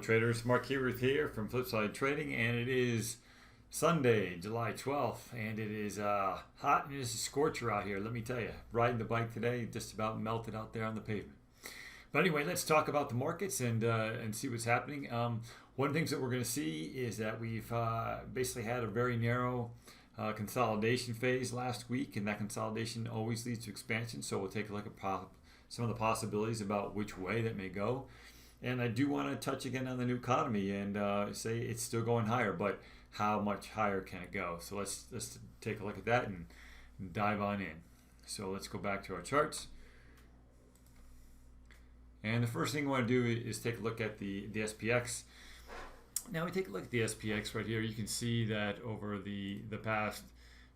traders, Mark here from Flipside Trading, and it is Sunday, July 12th, and it is hot and it's a scorcher out here, let me tell you. Riding the bike today, just about melted out there on the pavement. But anyway, let's talk about the markets and see what's happening. One of the things that we're going to see is that we've basically had a very narrow consolidation phase last week, and that consolidation always leads to expansion, so we'll take a look at some of the possibilities about which way that may go. And I do want to touch again on the new economy and say it's still going higher, but how much higher can it go? So let's take a look at that and dive on in. So let's go back to our charts. And the first thing we want to do is take a look at the SPX. Now we take a look at the SPX right here. You can see that over the past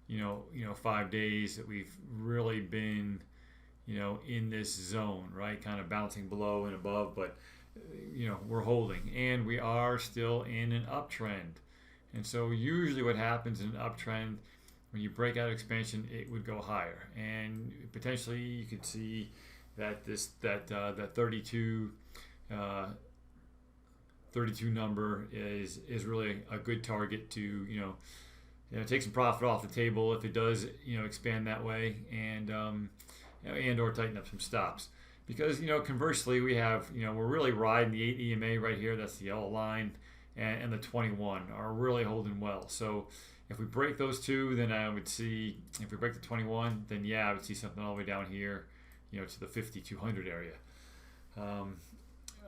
5 days that we've really been in this zone, right? Kind of bouncing below and above, but we're holding, and we are still in an uptrend. And so usually what happens in an uptrend, when you break out expansion, it would go higher, and potentially you could see that that 32 number is really a good target to take some profit off the table if it does expand that way, and or tighten up some stops. Because conversely, we have we're really riding the 8 EMA right here. That's the yellow line, and the 21 are really holding well. So if we break those two, then I would see, if we break the 21, then yeah, I would see something all the way down here, to the 5200 area.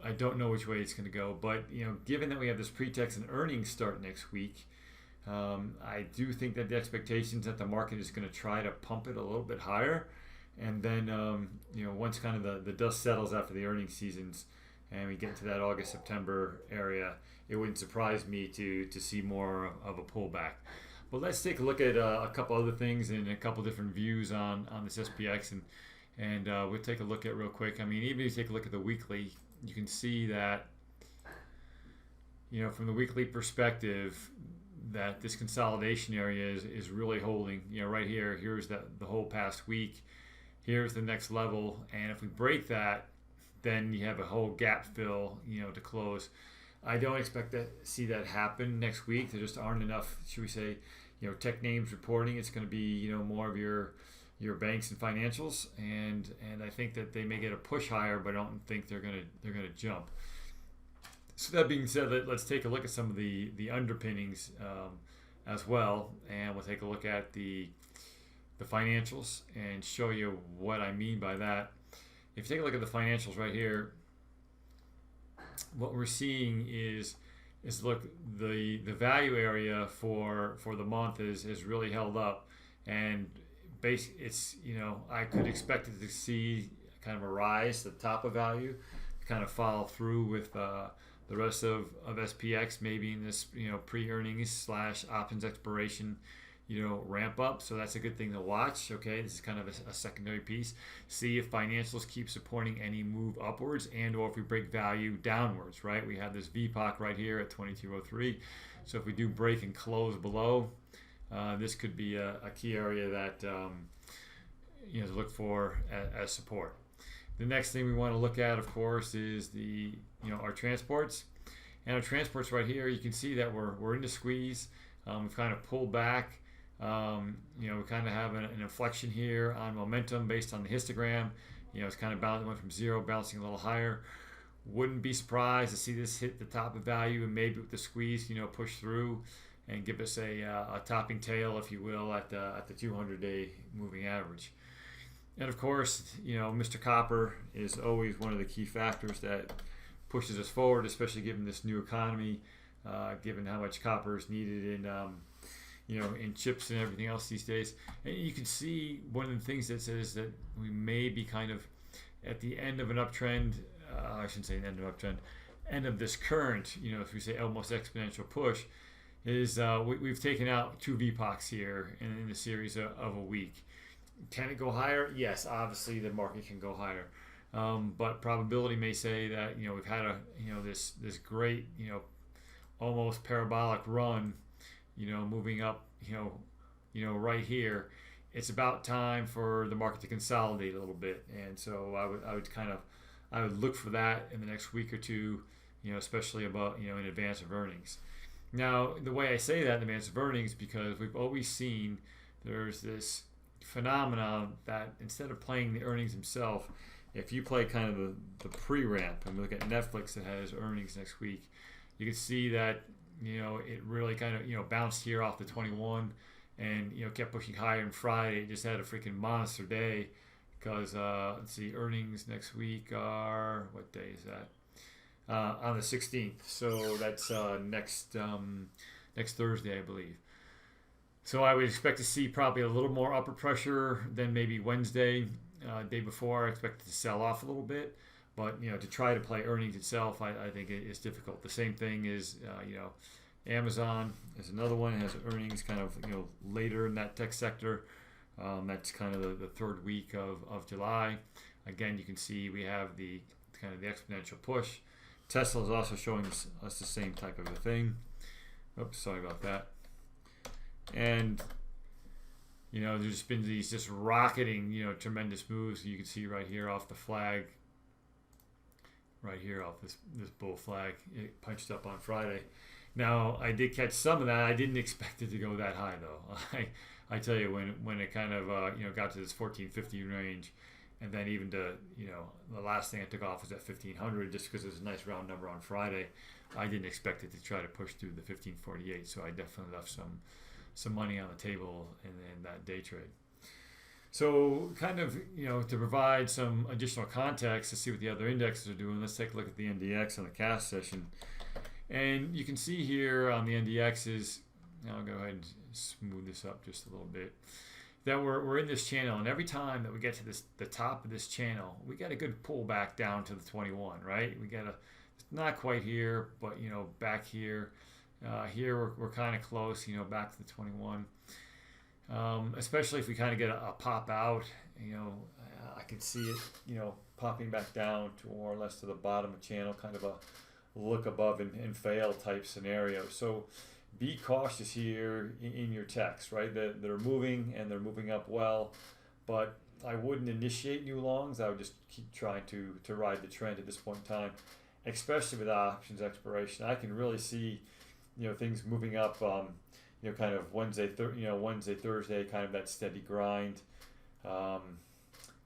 I don't know which way it's going to go, but given that we have this pre-tax and earnings start next week, I do think that the expectations that the market is going to try to pump it a little bit higher. And then, once kind of the dust settles after the earnings seasons and we get to that August, September area, it wouldn't surprise me to see more of a pullback. But let's take a look at a couple other things and a couple different views on this SPX. And we'll take a look at real quick. I mean, even if you take a look at the weekly, you can see that, from the weekly perspective, that this consolidation area is really holding. Right here, here's the whole past week. Here's the next level, and if we break that, then you have a whole gap fill, to close. I don't expect to see that happen next week. There just aren't enough, should we say, tech names reporting. It's going to be, more of your banks and financials, and I think that they may get a push higher, but I don't think they're gonna jump. So that being said, let's take a look at some of the underpinnings as well, and we'll take a look at the financials and show you what I mean by that. If you take a look at the financials right here, what we're seeing is look, the value area for the month is really held up, and it's I could expect it to see kind of a rise to the top of value, kind of follow through with the rest of SPX, maybe in this pre-earnings / options expiration ramp up. So that's a good thing to watch. Okay, this is kind of a secondary piece. See if financials keep supporting any move upwards, and or if we break value downwards, right? We have this VPOC right here at 2203. So if we do break and close below, this could be a key area that to look for as support. The next thing we want to look at, of course, is the our transports. And our transports right here, you can see that we're in the squeeze. We've kind of pulled back. We kind of have an inflection here on momentum based on the histogram. It's kind of bouncing, went from zero, bouncing a little higher. Wouldn't be surprised to see this hit the top of value, and maybe with the squeeze, push through and give us a topping tail, if you will, at the 200-day moving average. And of course, Mr. Copper is always one of the key factors that pushes us forward, especially given this new economy, given how much copper is needed in chips and everything else these days. And you can see one of the things that says that we may be kind of at the end of an uptrend. I shouldn't say an end of an uptrend, end of this current, if we say almost exponential push, is we've taken out two VPOCs here in the series of a week. Can it go higher? Yes, obviously the market can go higher, but probability may say that we've had this great almost parabolic run, moving up, right here. It's about time for the market to consolidate a little bit, and so I would look for that in the next week or two especially about in advance of earnings. Now, the way I say that in advance of earnings, because we've always seen there's this phenomenon that instead of playing the earnings themselves, if you play kind of the pre-ramp, and we look at Netflix that has earnings next week, you can see that it really kind of bounced here off the 21 and kept pushing higher. On Friday it just had a freaking monster day because let's see, earnings next week are, what day is that? On the 16th, so that's next Thursday, I believe. So I would expect to see probably a little more upper pressure than maybe Wednesday. Day before, I expect it to sell off a little bit, but to try to play earnings itself, I think it is difficult. The same thing is Amazon is another one. It has earnings kind of later in that tech sector. That's kind of the third week of July. Again, you can see we have the kind of the exponential push. Tesla is also showing us the same type of a thing. Oops, sorry about that. And there's been these just rocketing, tremendous moves. You can see right here off the flag, right here off this bull flag. It punched up on Friday. Now, I did catch some of that. I didn't expect it to go that high, though. I tell you, when it kind of got to this 1450 range, and then even to the last thing I took off was at 1500, just because it was a nice round number on Friday. I didn't expect it to try to push through the 1548, so I definitely left some money on the table in that day trade. So kind of, to provide some additional context to see what the other indexes are doing, let's take a look at the NDX on the cash session. And you can see here on the NDXs, I'll go ahead and smooth this up just a little bit, that we're in this channel, and every time that we get to the top of this channel, we get a good pullback down to the 21, right? We got not quite here, but back here. Here we're kind of close, back to the 21. Especially if we kind of get a pop out, I can see it, popping back down to more or less to the bottom of the channel, kind of a look above and fail type scenario. So be cautious here in your techs, right? They're moving and they're moving up well, but I wouldn't initiate new longs. I would just keep trying to ride the trend at this point in time, especially with options expiration. I can really see things moving up, kind of Wednesday, Thursday, kind of that steady grind. Well,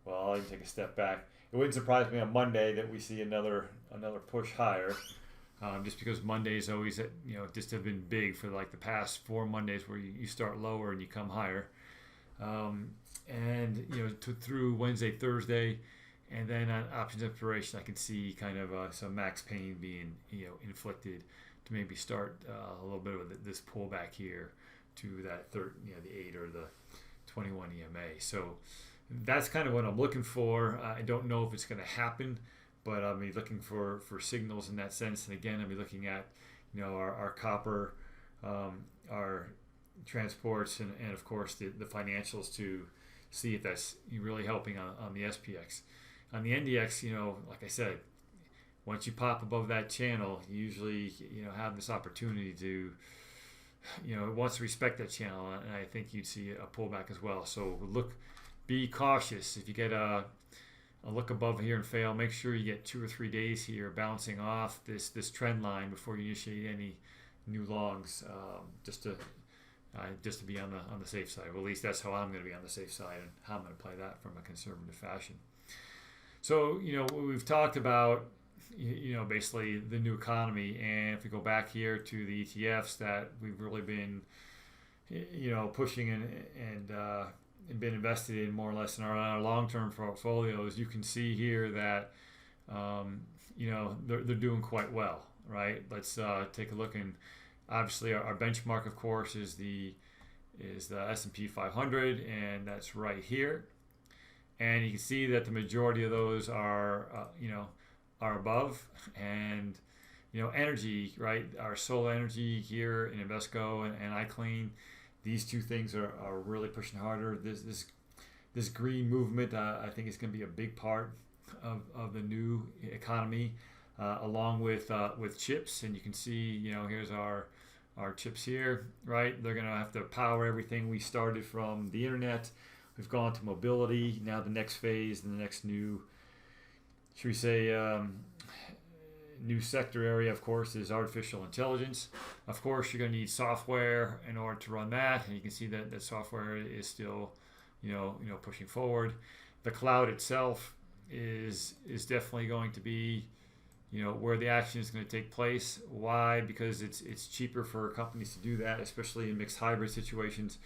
I'll even take a step back. It wouldn't surprise me on Monday that we see another push higher, just because Mondays always, just have been big for like the past 4 Mondays where you start lower and you come higher. And, through Wednesday, Thursday, and then on options expiration, I can see kind of some max pain being, inflicted to maybe start a little bit of this pullback here to that the 8 or the 21 EMA. So that's kind of what I'm looking for. I don't know if it's going to happen, but I'll be looking for signals in that sense. And again, I'll be looking at our copper, our transports, and of course the financials to see if that's really helping on the SPX. On the NDX, like I said, once you pop above that channel, you usually have this opportunity to it wants to respect that channel, and I think you'd see a pullback as well. So be cautious. If you get a look above here and fail, make sure you get 2 or 3 days here bouncing off this trend line before you initiate any new longs, just to be on the safe side. Well, at least that's how I'm going to be on the safe side, and how I'm going to play that from a conservative fashion. So we've talked about basically the new economy, and if we go back here to the ETFs that we've really been pushing and been invested in more or less in our long-term portfolios, you can see here that they're doing quite well, right? Let's take a look, and obviously our benchmark, of course, is the S&P 500, and that's right here. And you can see that the majority of those are above, and energy, right? Our solar energy here in Invesco and iClean, these two things are really pushing harder. This green movement, I think, is going to be a big part of the new economy, along with chips. And you can see, here's our chips here, right? They're going to have to power everything. We started from the internet. We've gone to mobility. Now the next phase and the next new, should we say, new sector area, of course, is artificial intelligence. Of course, you're going to need software in order to run that, and you can see that that software is still, pushing forward. The cloud itself is definitely going to be, where the action is going to take place. Why? Because it's cheaper for companies to do that, especially in mixed hybrid situations.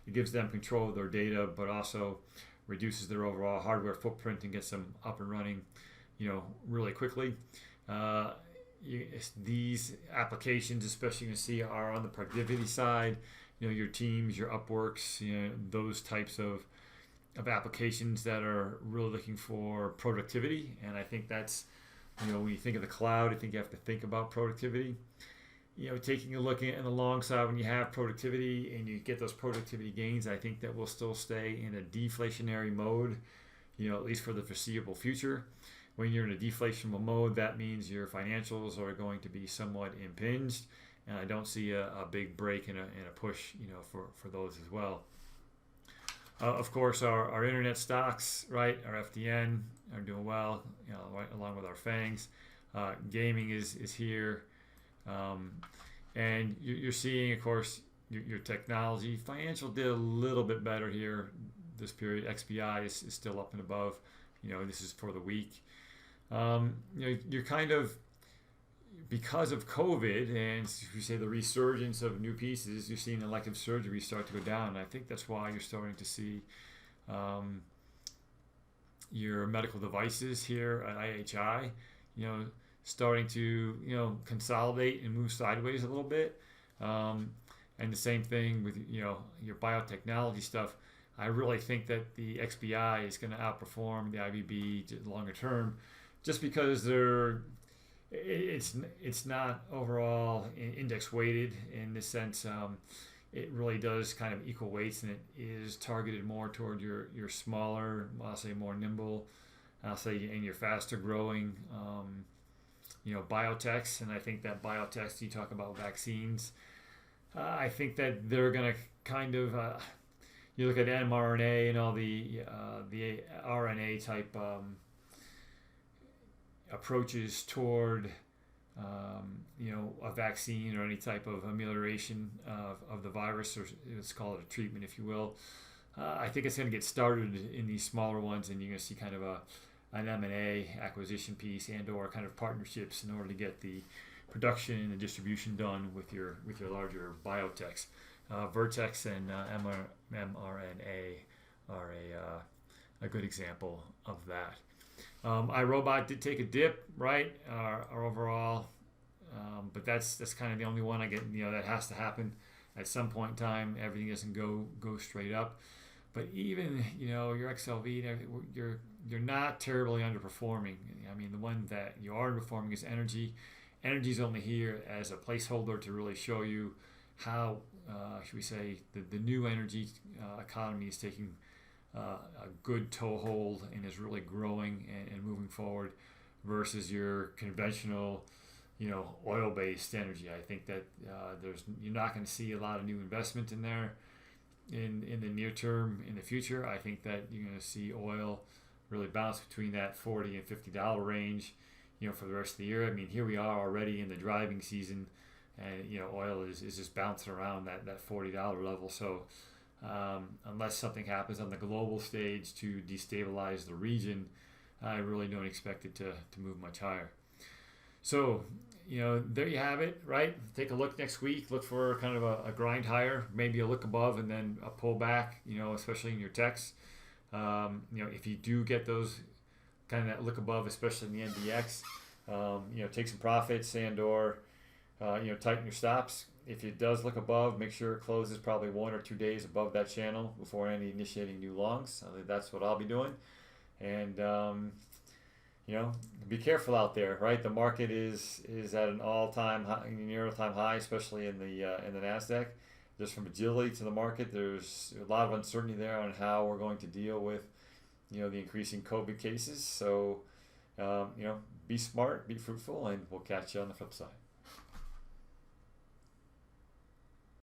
It gives them control of their data, but also reduces their overall hardware footprint and gets them up and running, really quickly. These applications, especially you can see, are on the productivity side. Your Teams, your Upworks, those types of applications that are really looking for productivity. And I think that's, when you think of the cloud, I think you have to think about productivity. Taking a look at the long side, when you have productivity and you get those productivity gains, I think that we'll still stay in a deflationary mode, at least for the foreseeable future. When you're in a deflationary mode, that means your financials are going to be somewhat impinged, and I don't see a big break and a push, for those as well. Of course, our internet stocks, right, our FDN are doing well, right, along with our FANGs. Gaming is here. And you're seeing, of course, your technology. Financial did a little bit better here this period. XBI is still up and above. This is for the week. You're kind of, because of COVID and, if you say, the resurgence of new pieces, you're seeing elective surgery start to go down. And I think that's why you're starting to see your medical devices here at IHI, starting to consolidate and move sideways a little bit, and the same thing with your biotechnology stuff. I really think that the XBI is going to outperform the IBB longer term, just because it's not overall index weighted in this sense. It really does kind of equal weights, and it is targeted more toward your smaller, I'll say more nimble, I'll say, and your faster growing biotechs. And I think that biotechs, you talk about vaccines, I think that they're going to kind of, you look at mRNA and all the RNA type approaches toward a vaccine or any type of amelioration of the virus, or let's call it a treatment, if you will. I think it's going to get started in these smaller ones, and you're going to see kind of an M&A acquisition piece and/or kind of partnerships in order to get the production and the distribution done with your larger biotechs. Vertex and mRNA are a good example of that. iRobot did take a dip, right? Our overall, but that's kind of the only one I get. That has to happen at some point in time. Everything doesn't go straight up. But even your XLV, you're not terribly underperforming. I mean, the one that you are underperforming is energy. Energy is only here as a placeholder to really show you how, should we say, the new energy economy is taking a good toehold and is really growing and moving forward, versus your conventional, oil-based energy. I think that you're not going to see a lot of new investment in there in the near term. In the future, I think that you're going to see oil really bounce between that $40 and $50 range, for the rest of the year. I mean, here we are already in the driving season, and oil is just bouncing around that $40 level. So unless something happens on the global stage to destabilize the region, I really don't expect it to move much higher. So, there you have it, right? Take a look next week. Look for kind of a grind higher, maybe a look above, and then a pullback, especially in your techs. If you do get those kind of that look above, especially in the NDX, take some profits and/or, tighten your stops. If it does look above, make sure it closes probably 1 or 2 days above that channel before initiating new longs. I think that's what I'll be doing. And, be careful out there, right? The market is at an all-time high, near all-time high, especially in the NASDAQ. Just from agility to the market, there's a lot of uncertainty there on how we're going to deal with, the increasing COVID cases. So, be smart, be fruitful, and we'll catch you on the flip side.